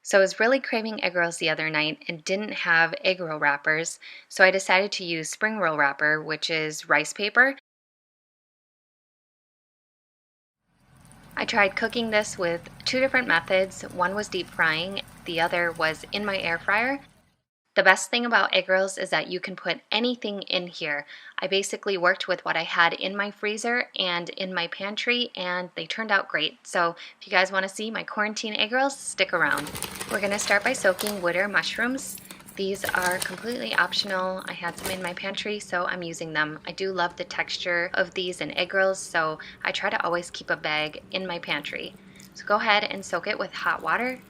So I was really craving egg rolls the other night and didn't have egg roll wrappers, so I decided to use spring roll wrapper, which is rice paper. I tried cooking this with two different methods. One was deep frying, the other was in my air fryer. The best thing about egg rolls is that you can put anything in here. I basically worked with what I had in my freezer and in my pantry, and they turned out great. So if you guys want to see my quarantine egg rolls, stick around. We're going to start by soaking woodear mushrooms. These are completely optional. I had some in my pantry, so I'm using them. I do love the texture of these in egg rolls, so I try to always keep a bag in my pantry. So go ahead and soak it with hot water.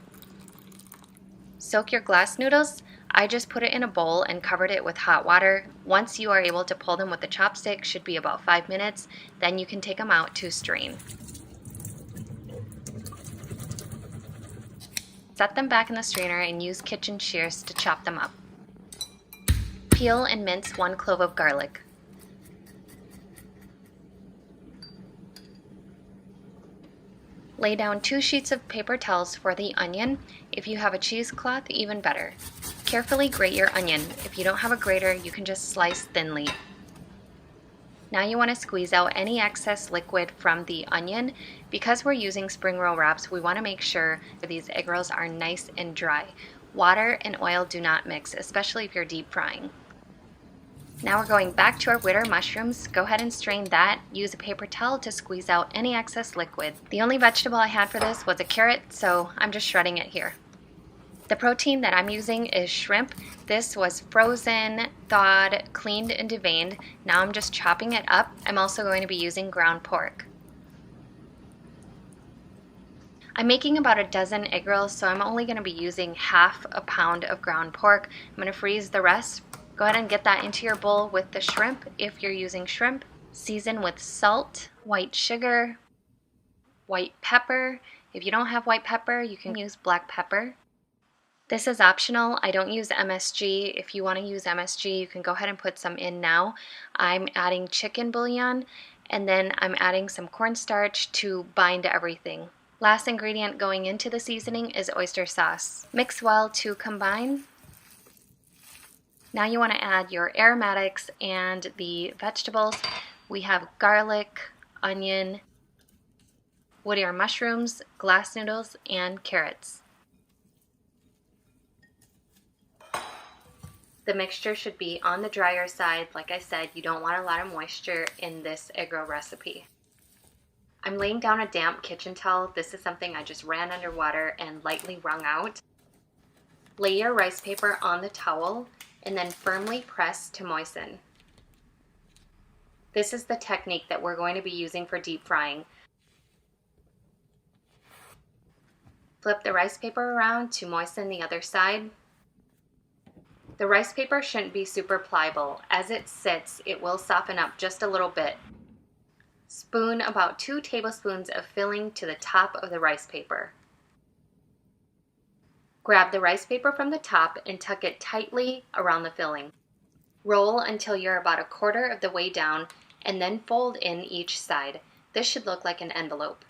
Soak your glass noodles. I just put it in a bowl and covered it with hot water. Once you are able to pull them with a chopstick, should be about 5 minutes, then you can take them out to strain. Set them back in the strainer and use kitchen shears to chop them up. Peel and mince 1 clove of garlic. Lay down 2 sheets of paper towels for the onion. If you have a cheesecloth, even better. Carefully grate your onion. If you don't have a grater, you can just slice thinly. Now you want to squeeze out any excess liquid from the onion. Because we're using spring roll wraps, we want to make sure that these egg rolls are nice and dry. Water and oil do not mix, especially if you're deep frying. Now we're going back to our woodear mushrooms. Go ahead and strain that. Use a paper towel to squeeze out any excess liquid. The only vegetable I had for this was a carrot, so I'm just shredding it here. The protein that I'm using is shrimp. This was frozen, thawed, cleaned, and deveined. Now I'm just chopping it up. I'm also going to be using ground pork. I'm making about a dozen egg rolls, so I'm only going to be using half a pound of ground pork. I'm going to freeze the rest. Go ahead and get that into your bowl with the shrimp if you're using shrimp. Season with salt, white sugar, white pepper. If you don't have white pepper, you can use black pepper. This is optional. I don't use MSG. If you want to use MSG, you can go ahead and put some in now. I'm adding chicken bouillon, and then I'm adding some cornstarch to bind everything. Last ingredient going into the seasoning is oyster sauce. Mix well to combine. Now you want to add your aromatics and the vegetables. We have garlic, onion, woodear mushrooms, glass noodles, and carrots. The mixture should be on the drier side. Like I said, you don't want a lot of moisture in this egg roll recipe. I'm laying down a damp kitchen towel. This is something I just ran under water and lightly wrung out. Lay your rice paper on the towel and then firmly press to moisten. This is the technique that we're going to be using for deep frying. Flip the rice paper around to moisten the other side. The rice paper shouldn't be super pliable. As it sits, it will soften up just a little bit. Spoon about 2 tablespoons of filling to the top of the rice paper. Grab the rice paper from the top and tuck it tightly around the filling. Roll until you're about a quarter of the way down and then fold in each side. This should look like an envelope.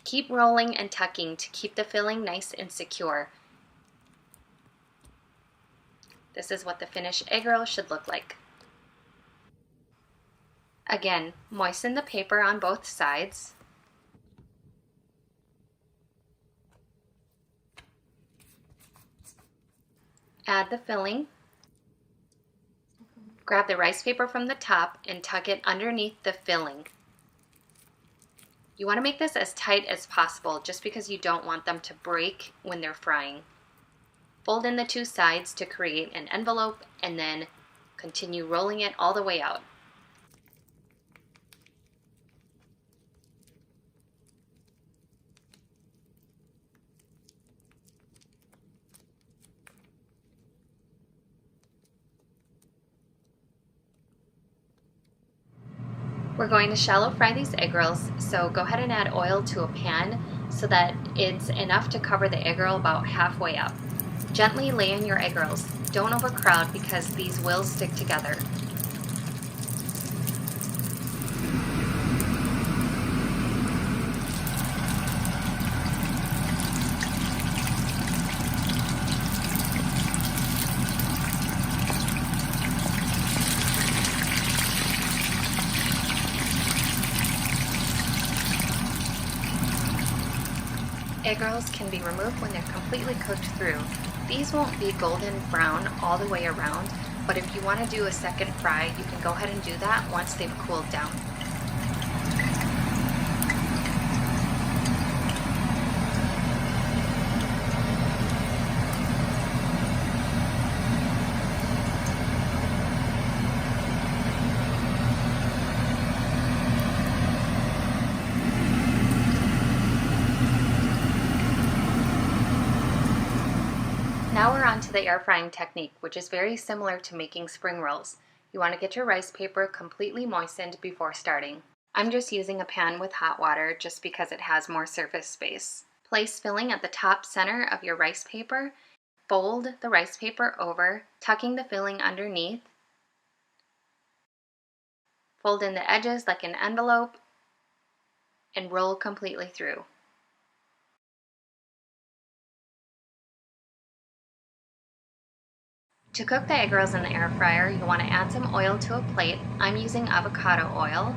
Keep rolling and tucking to keep the filling nice and secure. This is what the finished egg roll should look like. Again, moisten the paper on both sides. Add the filling. Grab the rice paper from the top and tuck it underneath the filling. You want to make this as tight as possible just because you don't want them to break when they're frying. Fold in the 2 sides to create an envelope and then continue rolling it all the way out. We're going to shallow fry these egg rolls, so go ahead and add oil to a pan so that it's enough to cover the egg roll about halfway up. Gently lay in your egg rolls. Don't overcrowd because these will stick together. Egg rolls can be removed when they're completely cooked through. These won't be golden brown all the way around, but if you want to do a second fry, you can go ahead and do that once they've cooled down. Now we're on to the air frying technique, which is very similar to making spring rolls. You want to get your rice paper completely moistened before starting. I'm just using a pan with hot water just because it has more surface space. Place filling at the top center of your rice paper. Fold the rice paper over, tucking the filling underneath. Fold in the edges like an envelope and roll completely through. To cook the egg rolls in the air fryer, you want to add some oil to a plate. I'm using avocado oil.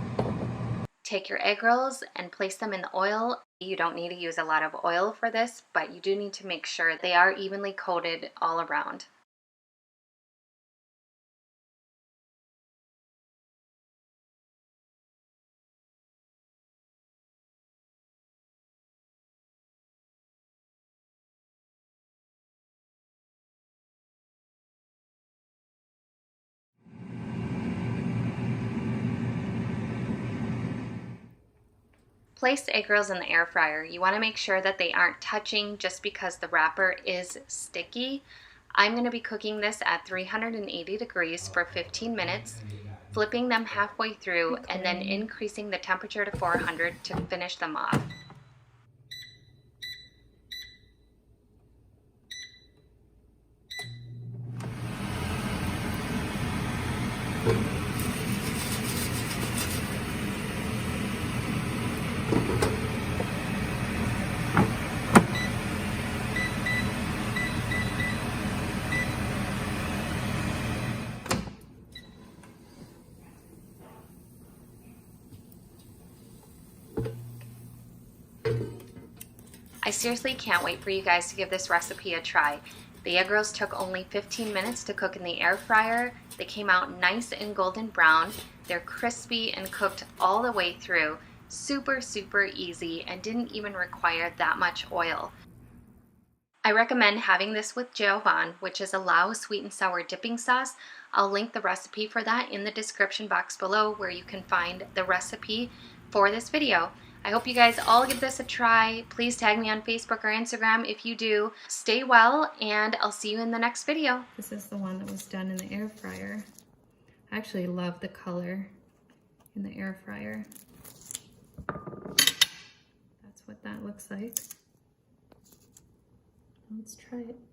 Take your egg rolls and place them in the oil. You don't need to use a lot of oil for this, but you do need to make sure they are evenly coated all around. Place the egg rolls in the air fryer. You want to make sure that they aren't touching just because the wrapper is sticky. I'm going to be cooking this at 380 degrees for 15 minutes, flipping them halfway through and then increasing the temperature to 400 to finish them off. I seriously can't wait for you guys to give this recipe a try. The egg rolls took only 15 minutes to cook in the air fryer. They came out nice and golden brown. They're crispy and cooked all the way through. Super, super easy and didn't even require that much oil. I recommend having this with Jovan, which is a Lao sweet and sour dipping sauce. I'll link the recipe for that in the description box below where you can find the recipe for this video. I hope you guys all give this a try. Please tag me on Facebook or Instagram if you do. Stay well, and I'll see you in the next video. This is the one that was done in the air fryer. I actually love the color in the air fryer. That's what that looks like. Let's try it.